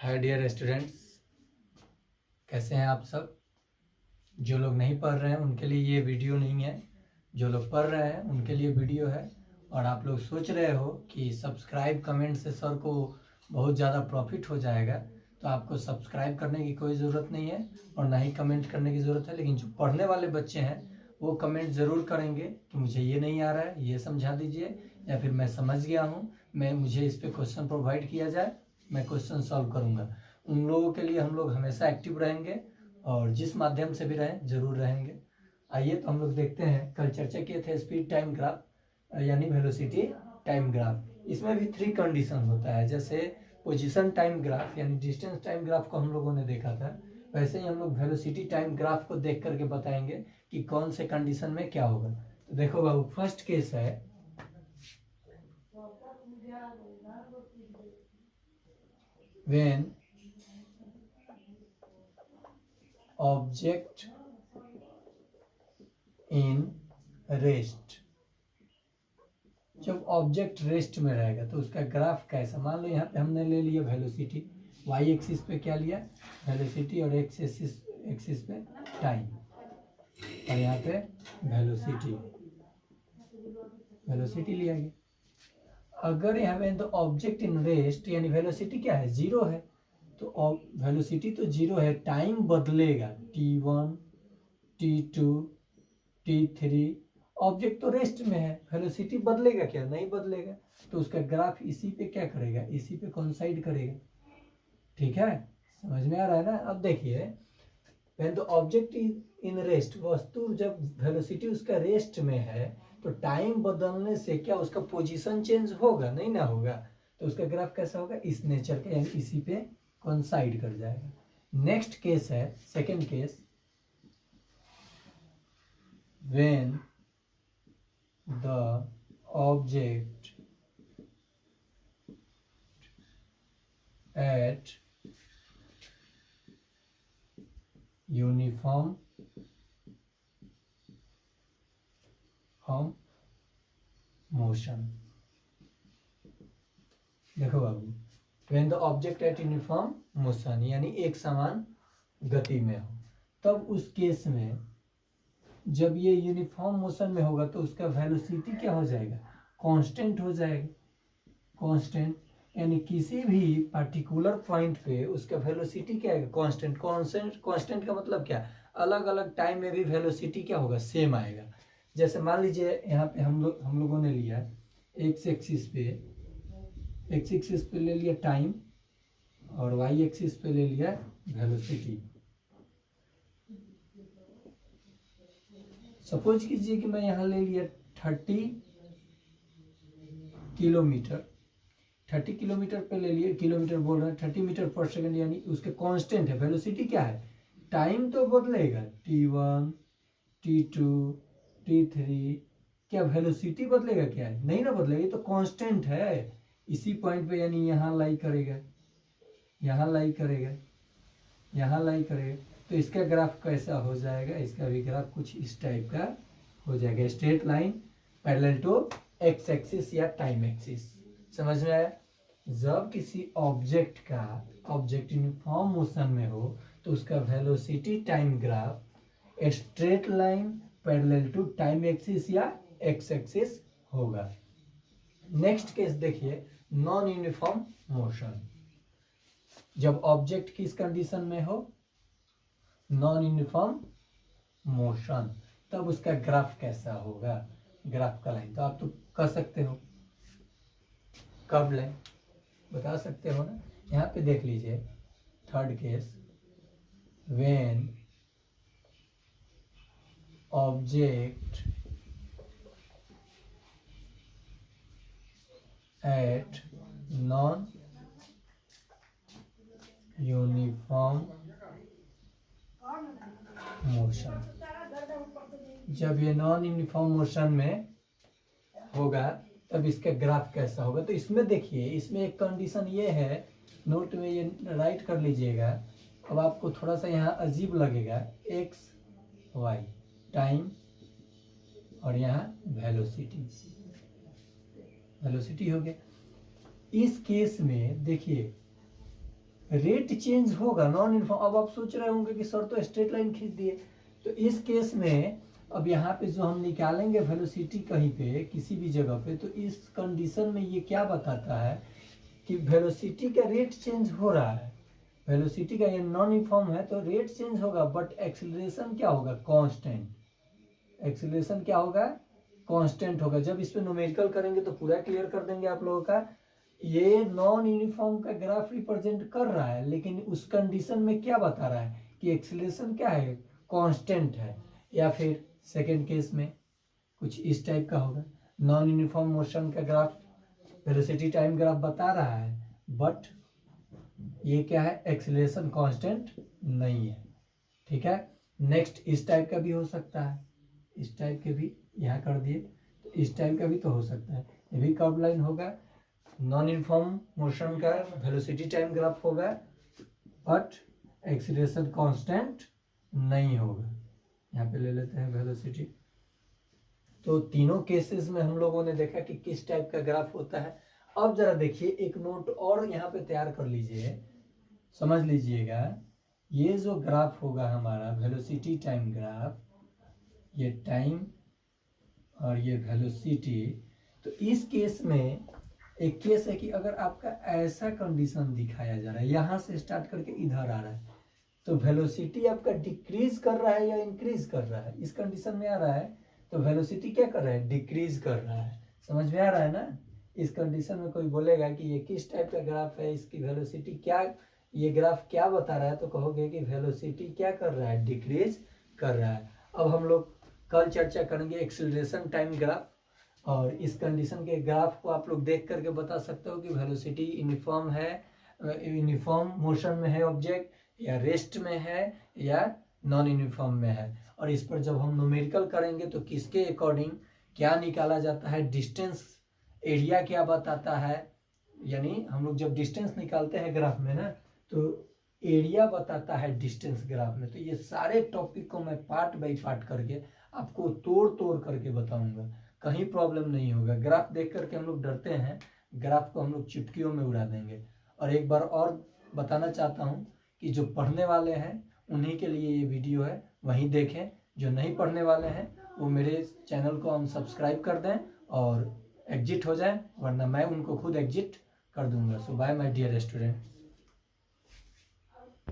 Hi dear students, कैसे हैं आप सब। जो लोग नहीं पढ़ रहे हैं उनके लिए ये वीडियो नहीं है, जो लोग पढ़ रहे हैं उनके लिए वीडियो है। और आप लोग सोच रहे हो कि सब्सक्राइब कमेंट से सर को बहुत ज़्यादा प्रॉफिट हो जाएगा, तो आपको सब्सक्राइब करने की कोई ज़रूरत नहीं है और ना ही कमेंट करने की ज़रूरत है। लेकिन जो पढ़ने वाले बच्चे हैं वो कमेंट ज़रूर करेंगे कि मुझे ये नहीं आ रहा है, ये समझा दीजिए, या फिर मैं समझ गया हूँ, मुझे इस पर क्वेश्चन प्रोवाइड किया जाए, मैं क्वेश्चन सॉल्व करूँगा। उन लोगों के लिए हम लोग हमेशा एक्टिव रहेंगे और जिस माध्यम से भी रहें जरूर रहेंगे। आइए तो हम लोग देखते हैं, कल चर्चा किए थे स्पीड टाइम ग्राफ यानी वेलोसिटी टाइम ग्राफ। इसमें भी 3 कंडीशन होता है। जैसे पोजीशन टाइम ग्राफ यानी डिस्टेंस टाइम ग्राफ को हम लोगों ने देखा था, वैसे ही हम लोग वेलोसिटी टाइम ग्राफ को देख करके बताएंगे कि कौन से कंडीशन में क्या होगा। तो देखो बाबू, फर्स्ट केस है व्हेन ऑब्जेक्ट इन रेस्ट। जब ऑब्जेक्ट रेस्ट में रहेगा तो उसका ग्राफ कैसा, मान लो यहाँ पे हमने ले लिया वेलोसिटी, वाई एक्सिस पे क्या लिया वेलोसिटी और एक्स एक्सिस पे टाइम, और यहाँ पे वेलोसिटी लिया गया। अगर यहाँ पे तो ऑब्जेक्ट इन रेस्ट यानी वेलोसिटी क्या है, जीरो है, तो वेलोसिटी तो जीरो है, टाइम बदलेगा t1 t2 t3, ऑब्जेक्ट तो रेस्ट में है, वेलोसिटी बदलेगा क्या, नहीं बदलेगा। तो उसका ग्राफ इसी पे क्या करेगा, इसी पे कोइंसाइड करेगा। ठीक है, समझ में आ रहा है ना। अब देखिए, when the object is in rest, वस्तु जब वेलोसिटी उसका रेस्ट में है तो टाइम बदलने से क्या उसका पोजीशन चेंज होगा, नहीं ना होगा। तो उसका ग्राफ कैसा होगा, इस नेचर का, यानी इसी पे कोइंसाइड कर जाएगा। नेक्स्ट केस है second case, when the object at uniform motion। देखो बाबू, when the object at uniform motion यानी एक समान गति में हो, तब उस केस में जब ये यूनिफॉर्म मोशन में होगा तो उसका वेलोसिटी क्या हो जाएगा, कांस्टेंट हो जाएगा। कांस्टेंट यानी किसी भी पर्टिकुलर पॉइंट पे उसका वेलोसिटी क्या है, कांस्टेंट। कांस्टेंट का मतलब क्या, अलग अलग टाइम में भी वेलोसिटी क्या होगा, सेम आएगा। जैसे मान लीजिए यहाँ पे हम लोगों ने लिया एक्स एक्सिस पे ले लिया टाइम और वाई एक्सिस पे ले लिया वेलोसिटी। सपोज कीजिए कि मैं यहाँ ले लिया 30 किलोमीटर, 30 किलोमीटर पे ले लिए, किलोमीटर बोल रहे हैं, 30 मीटर पर सेकंड, यानी उसके कांस्टेंट है। वेलोसिटी क्या है, टाइम तो बदलेगा, t1 t2 t3, क्या वेलोसिटी बदलेगा, क्या है, नहीं ना बदलेगा, ये तो कांस्टेंट है। इसी पॉइंट पे यानी यहाँ लाई करेगा, यहाँ लाई करेगा, यहाँ लाई करेगा, तो इसका ग्राफ कैसा हो जाएगा, इसका भी ग्राफ कुछ इस टाइप का हो जाएगा, straight line parallel to X axis या टाइम एक्सिस। समझ में आया। जब किसी ऑब्जेक्ट यूनिफॉर्म मोशन में हो तो उसका velocity time graph straight line parallel to time axis या एक्स एक्सिस होगा। नेक्स्ट केस देखिए, नॉन यूनिफॉर्म मोशन। जब ऑब्जेक्ट किस कंडीशन में हो, नॉन यूनिफॉर्म मोशन, तब उसका ग्राफ कैसा होगा, ग्राफ का लाइन तो आप तो कर सकते हो, कब लें बता सकते हो ना। यहाँ पे देख लीजिए third case, when object at non uniform motion, जब ये नॉन यूनिफॉर्म मोशन में होगा तब इसका ग्राफ कैसा होगा। तो इसमें देखिए, इसमें एक कंडीशन ये है, नोट में ये राइट कर लीजिएगा। अब आपको थोड़ा सा यहाँ अजीब लगेगा, एक्स वाई टाइम और यहाँ वेलोसिटी हो गया। इस केस में देखिए रेट चेंज होगा नॉन यूनिफॉर्म। अब आप सोच रहे होंगे कि सर तो स्ट्रेट लाइन खींच दिए, तो इस केस में अब यहाँ पे जो हम निकालेंगे वेलोसिटी कहीं पे किसी भी जगह पे, तो इस कंडीशन में ये क्या बताता है कि वेलोसिटी का रेट चेंज हो रहा है। वेलोसिटी का ये नॉन यूनिफॉर्म है तो रेट चेंज होगा, बट एक्सेलरेशन क्या होगा, कांस्टेंट। एक्सेलरेशन क्या होगा, कांस्टेंट होगा। जब इस पे न्यूमेरिकल करेंगे तो पूरा क्लियर कर देंगे आप लोगों का। ये नॉन यूनिफॉर्म का ग्राफ रिप्रेजेंट कर रहा है, लेकिन उस कंडीशन में क्या बता रहा है कि एक्सेलरेशन क्या है, कांस्टेंट है। या फिर सेकंड केस में कुछ इस टाइप का होगा, नॉन यूनिफॉर्म मोशन का ग्राफ वेलोसिटी टाइम ग्राफ बता रहा है, बट ये क्या है, एक्सेलरेशन कांस्टेंट नहीं है। ठीक है, नेक्स्ट इस टाइप का भी हो सकता है, इस टाइप के भी यहाँ कर दिए, तो इस टाइप का भी तो हो सकता है। ये भी कर्व लाइन होगा, नॉन यूनिफॉर्म मोशन का वेलोसिटी टाइम ग्राफ होगा, बट एक्सीलरेशन कांस्टेंट नहीं होगा। यहाँ पे ले लेते हैं वेलोसिटी। तो तीनों केसेस में हम लोगों ने देखा कि किस टाइप का ग्राफ होता है। अब जरा देखिए, एक नोट और यहाँ पे तैयार कर लीजिए, समझ लीजिएगा। ये जो ग्राफ होगा हमारा वेलोसिटी टाइम ग्राफ, ये टाइम और ये वेलोसिटी, तो इस केस में एक केस है कि अगर आपका ऐसा कंडीशन दिखाया जा रहा है, यहाँ से स्टार्ट करके इधर आ रहा है, तो वेलोसिटी आपका डिक्रीज कर रहा है या इंक्रीज कर रहा है। इस कंडीशन में आ रहा है तो वेलोसिटी क्या कर रहा है, डिक्रीज कर रहा है। समझ में आ रहा है ना। इस कंडीशन में कोई बोलेगा कि ये किस टाइप का ग्राफ है, इसकी वेलोसिटी क्या, ये ग्राफ क्या बता रहा है, तो कहोगे कि वेलोसिटी क्या कर रहा है, डिक्रीज कर रहा है। अब हम लोग कल चर्चा करेंगे एक्सीलरेशन टाइम ग्राफ, और इस कंडीशन के ग्राफ को आप लोग देख करके बता सकते हो कि वेलोसिटी यूनिफॉर्म है, यूनिफॉर्म मोशन में है ऑब्जेक्ट, या रेस्ट में है, या नॉन यूनिफॉर्म में है। और इस पर जब हम न्यूमेरिकल करेंगे तो किसके अकॉर्डिंग क्या निकाला जाता है, डिस्टेंस एरिया क्या बताता है, यानी हम लोग जब डिस्टेंस निकालते हैं ग्राफ में ना, तो एरिया बताता है डिस्टेंस ग्राफ में। तो ये सारे टॉपिक को मैं पार्ट बाई पार्ट करके आपको तोड़ तोड़ करके बताऊंगा, कहीं प्रॉब्लम नहीं होगा। ग्राफ देख करके हम लोग डरते हैं, ग्राफ को हम लोग चुटकियों में उड़ा देंगे। और एक बार और बताना चाहता हूँ कि जो पढ़ने वाले हैं उन्हीं के लिए ये वीडियो है, वहीं देखें। जो नहीं पढ़ने वाले हैं वो मेरे चैनल को अनसब्सक्राइब कर दें और एग्जिट हो जाए, वरना मैं उनको खुद एग्जिट कर दूंगा। सो बाय माय डियर स्टूडेंट।